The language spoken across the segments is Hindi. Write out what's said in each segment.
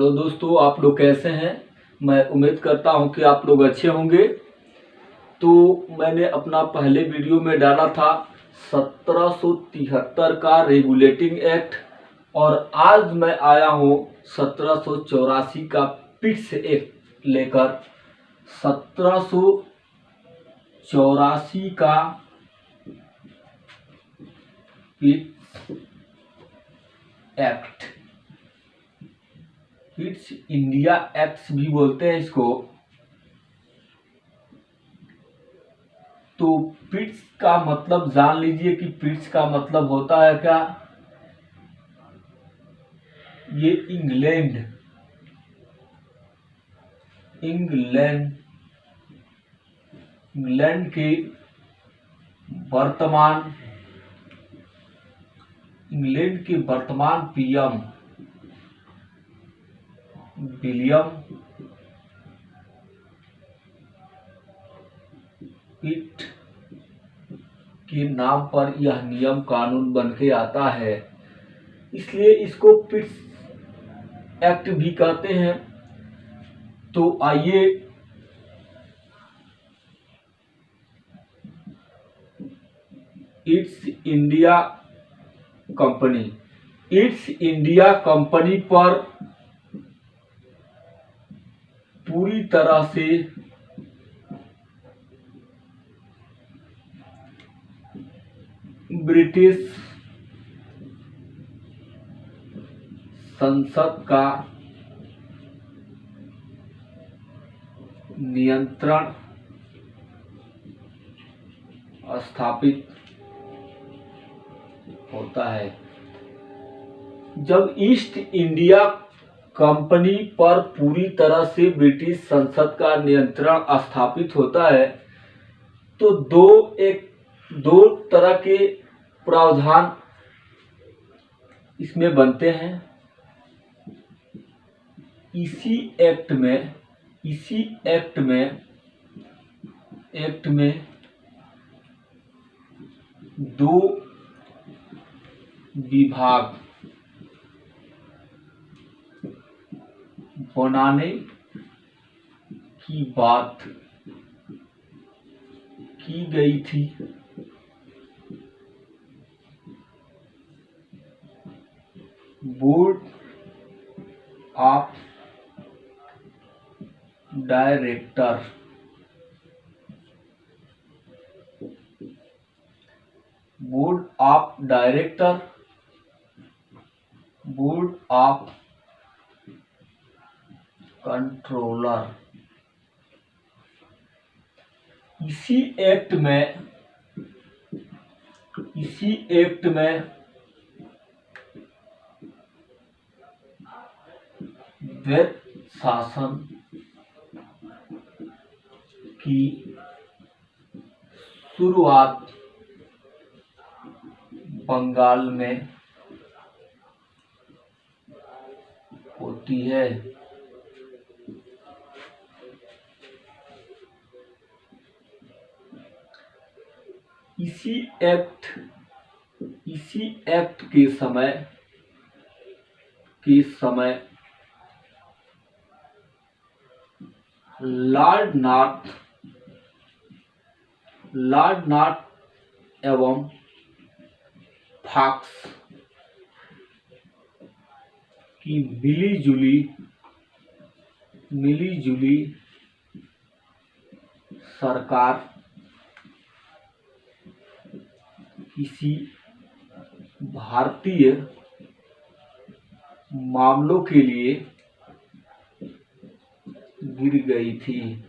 हेलो दोस्तों, आप लोग कैसे हैं। मैं उम्मीद करता हूं कि आप लोग अच्छे होंगे। तो मैंने अपना पहले वीडियो में डाला था 1773 का रेगुलेटिंग एक्ट, और आज मैं आया हूं 1784 का पिट्स एक्ट लेकर। 1784 का पिट्स एक्ट, पिट्स इंडिया एक्ट भी बोलते हैं इसको। तो पिट्स का मतलब जान लीजिए कि पिट्स का मतलब होता है क्या। ये इंग्लैंड के वर्तमान पीएम विलियम पिट के नाम पर यह नियम कानून बन के आता है, इसलिए इसको पिट्स एक्ट भी कहते हैं। तो आइए ईस्ट इंडिया कंपनी पर पूरी तरह से ब्रिटिश संसद का नियंत्रण स्थापित होता है। जब ईस्ट इंडिया कंपनी पर पूरी तरह से ब्रिटिश संसद का नियंत्रण स्थापित होता है, तो दो तरह के प्रावधान इसमें बनते हैं। इसी एक्ट में दो विभाग बनाने की बात की गई थी। Board of director, board of controller. इसी एक्ट में वैध शासन की शुरुआत बंगाल में होती है। इसी एक्ट के समय लॉर्ड नॉर्थ एवं फॉक्स की मिली-जुली सरकार किसी भारतीय मामलों के लिए गिर गई थी।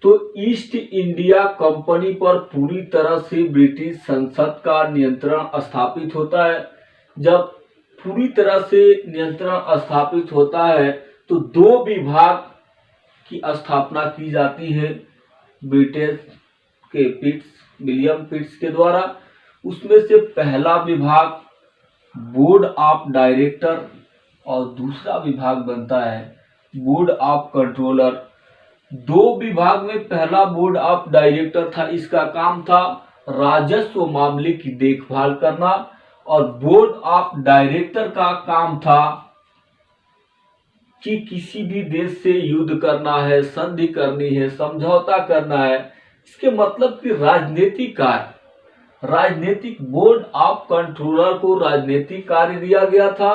तो ईस्ट इंडिया कंपनी पर पूरी तरह से ब्रिटिश संसद का नियंत्रण स्थापित होता है। जब पूरी तरह से नियंत्रण स्थापित होता है तो दो विभाग की स्थापना की जाती है ब्रिटिश के विलियम पिट्स के द्वारा। उसमें से पहला विभाग बोर्ड ऑफ डायरेक्टर और दूसरा विभाग बनता है बोर्ड ऑफ कंट्रोलर। दो विभाग में पहला बोर्ड ऑफ डायरेक्टर था, इसका काम था राजस्व मामले की देखभाल करना, और बोर्ड ऑफ डायरेक्टर का काम था कि किसी भी देश से युद्ध करना है, संधि करनी है, समझौता करना है, इसके मतलब कि राजनीतिक कार्य, राजनीतिक बोर्ड ऑफ कंट्रोलर को राजनीतिक कार्य दिया गया था।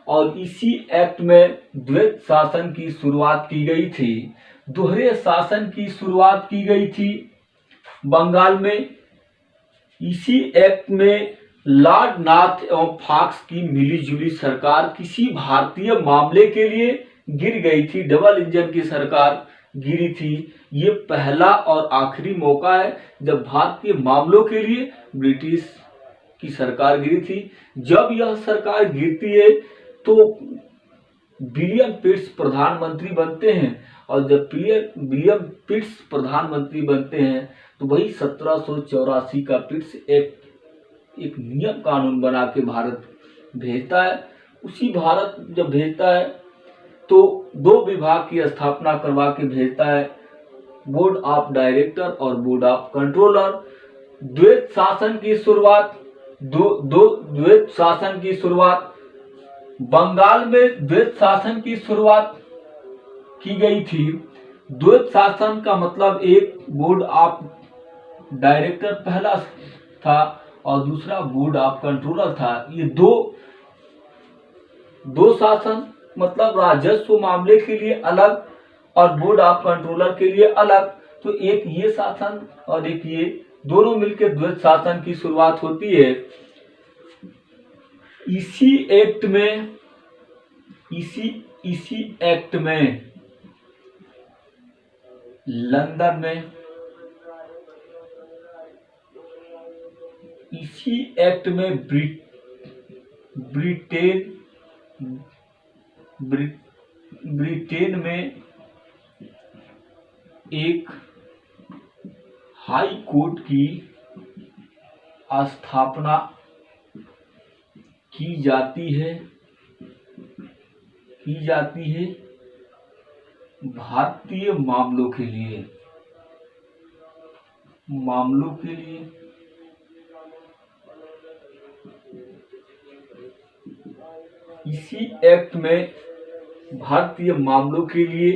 और इसी एक्ट में द्वैत शासन की शुरुआत की गई थी, दोहरे शासन की शुरुआत की गई थी बंगाल में। इसी एक्ट में लॉर्ड नॉर्थ एवं फॉक्स की मिलीजुली सरकार किसी भारतीय मामले के लिए गिर गई थी, डबल इंजन की सरकार गिरी थी। ये पहला और आखिरी मौका है जब भारतीय मामलों के लिए ब्रिटिश की सरकार गिरी थी। जब यह सरकार गिरती है तो विलियम पिट्स प्रधानमंत्री बनते हैं, और जब विलियम पिट्स प्रधानमंत्री बनते हैं तो वही 1784 का पिट्स एक नियम कानून बना के भारत भेजता है। उसी भारत जब भेजता है तो दो विभाग की स्थापना करवा के भेजता है, बोर्ड ऑफ डायरेक्टर और बोर्ड ऑफ कंट्रोलर। द्वैत शासन की शुरुआत द्वैत शासन की शुरुआत बंगाल में द्वैत शासन की शुरुआत की गई थी। द्वैत शासन का मतलब एक बोर्ड ऑफ डायरेक्टर पहला था और दूसरा बोर्ड ऑफ कंट्रोलर था। ये दो शासन मतलब राजस्व मामले के लिए अलग और बोर्ड ऑफ कंट्रोलर के लिए अलग। तो एक ये शासन और एक ये दोनों मिलकर द्वैत शासन की शुरुआत होती है। इसी एक्ट में लंदन में इसी एक्ट में ब्रिटेन में एक हाई कोर्ट की स्थापना की जाती है भारतीय मामलों के लिए इसी एक्ट में भारतीय मामलों के लिए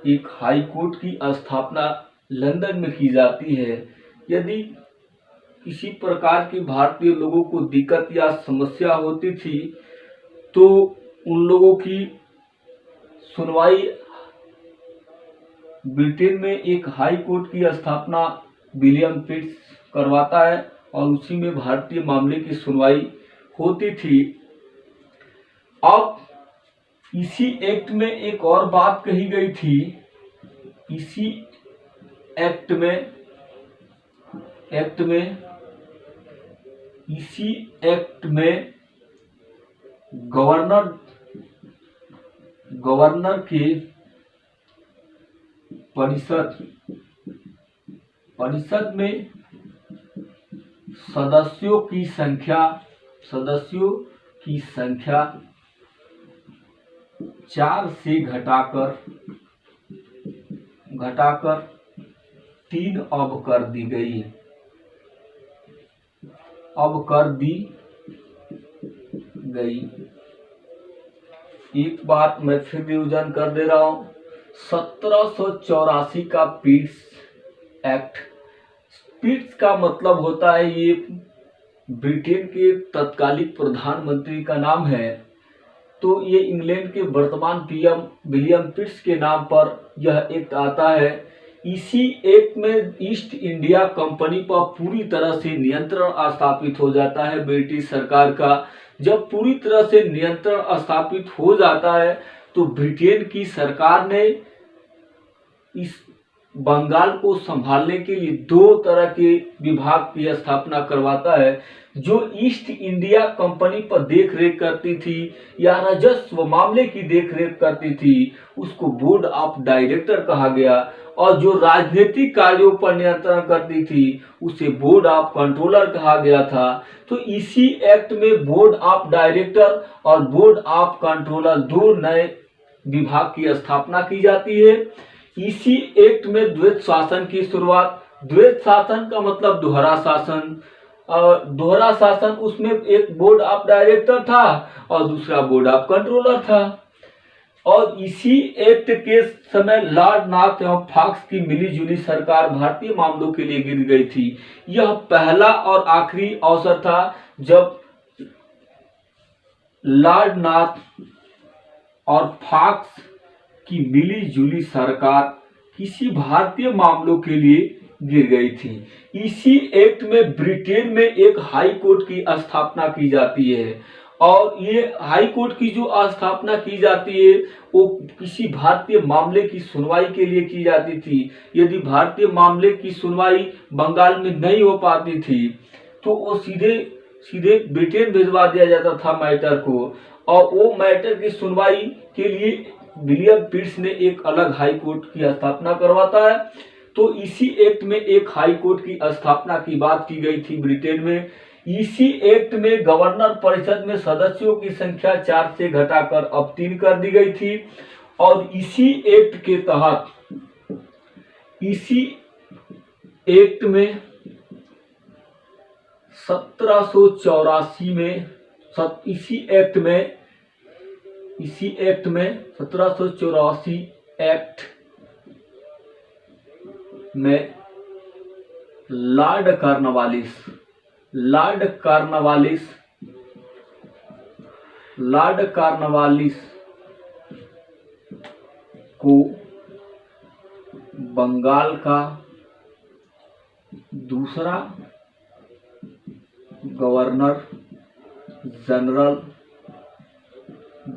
एक हाई कोर्ट की स्थापना लंदन में की जाती है। यदि किसी प्रकार की भारतीय लोगों को दिक्कत या समस्या होती थी तो उन लोगों की सुनवाई ब्रिटेन में एक हाई कोर्ट की स्थापना विलियम पिट्स करवाता है और उसी में भारतीय मामले की सुनवाई होती थी। अब इसी एक्ट में एक और बात कही गई थी। इसी एक्ट में गवर्नर के परिषद में सदस्यों की संख्या 4 से घटाकर 3 अब कर दी गई। एक बात मैं फिर रिवीजन कर दे रहा हूं। 1784 का पिट्स एक्ट, पिट्स का मतलब होता है ये ब्रिटेन के तत्कालिक प्रधानमंत्री का नाम है। तो ये इंग्लैंड के वर्तमान पीएम विलियम पिट्स के नाम पर यह एक्ट आता है। इसी एक्ट में ईस्ट इंडिया कंपनी पर पूरी तरह से नियंत्रण स्थापित हो जाता है ब्रिटिश सरकार का। जब पूरी तरह से नियंत्रण स्थापित हो जाता है तो ब्रिटेन की सरकार ने इस बंगाल को संभालने के लिए 2 तरह के विभाग की स्थापना करवाता है। जो ईस्ट इंडिया कंपनी पर देख रेख करती थी या राजस्व मामले की देख रेख करती थी उसको बोर्ड ऑफ डायरेक्टर कहा गया, और जो राजनीतिक कार्यों पर नियंत्रण करती थी उसे बोर्ड ऑफ कंट्रोलर कहा गया था। तो इसी एक्ट में बोर्ड ऑफ डायरेक्टर और बोर्ड ऑफ कंट्रोलर 2 नए विभाग की स्थापना की जाती है। इसी एक्ट में द्वैत शासन की शुरुआत, द्वैत शासन का मतलब दोहरा शासन, दोहरा शासन, उसमें एक बोर्ड ऑफ डायरेक्टर था और दूसरा बोर्ड ऑफ कंट्रोलर था। और इसी एक्ट के समय लॉर्ड नॉर्थ एवं फॉक्स की मिलीजुली सरकार भारतीय मामलों के लिए गिर गई थी। यह पहला और आखिरी अवसर था जब लॉर्ड नॉर्थ और फॉक्स की मिलीजुली सरकार किसी भारतीय मामलों के लिए गिर गई थी। इसी एक्ट में ब्रिटेन में एक हाई कोर्ट की स्थापना की जाती है और ये हाई कोर्ट की जो स्थापना की जाती है वो किसी भारतीय मामले की सुनवाई के लिए की जाती थी। यदि भारतीय मामले की सुनवाई बंगाल में नहीं हो पाती थी तो वो सीधे सीधे ब्रिटेन भिजवा दिया जाता था मैटर को, और वो मैटर की सुनवाई के लिए विलियम पिट्स ने एक अलग हाई कोर्ट की स्थापना करवाता है। तो इसी एक्ट में एक हाई कोर्ट की स्थापना की बात की गई थी ब्रिटेन में। इसी एक्ट में गवर्नर परिषद में सदस्यों की संख्या 4 से घटाकर अब 3 कर दी गई थी। और इसी एक्ट के तहत इसी एक्ट में 1784 में इसी एक्ट में 1784 एक्ट में लॉर्ड कॉर्नवालिस को बंगाल का दूसरा गवर्नर जनरल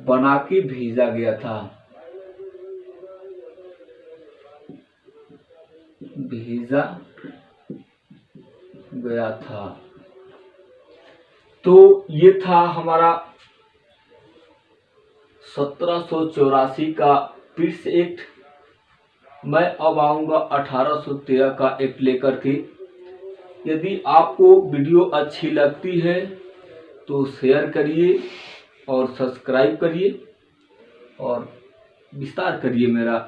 बना के भेजा गया था। तो ये था हमारा 1784 का पिट्स एक्ट। मैं अब आऊंगा 1813 का एक्ट लेकर के। यदि आपको वीडियो अच्छी लगती है तो शेयर करिए और सब्सक्राइब करिए और विस्तार करिए मेरा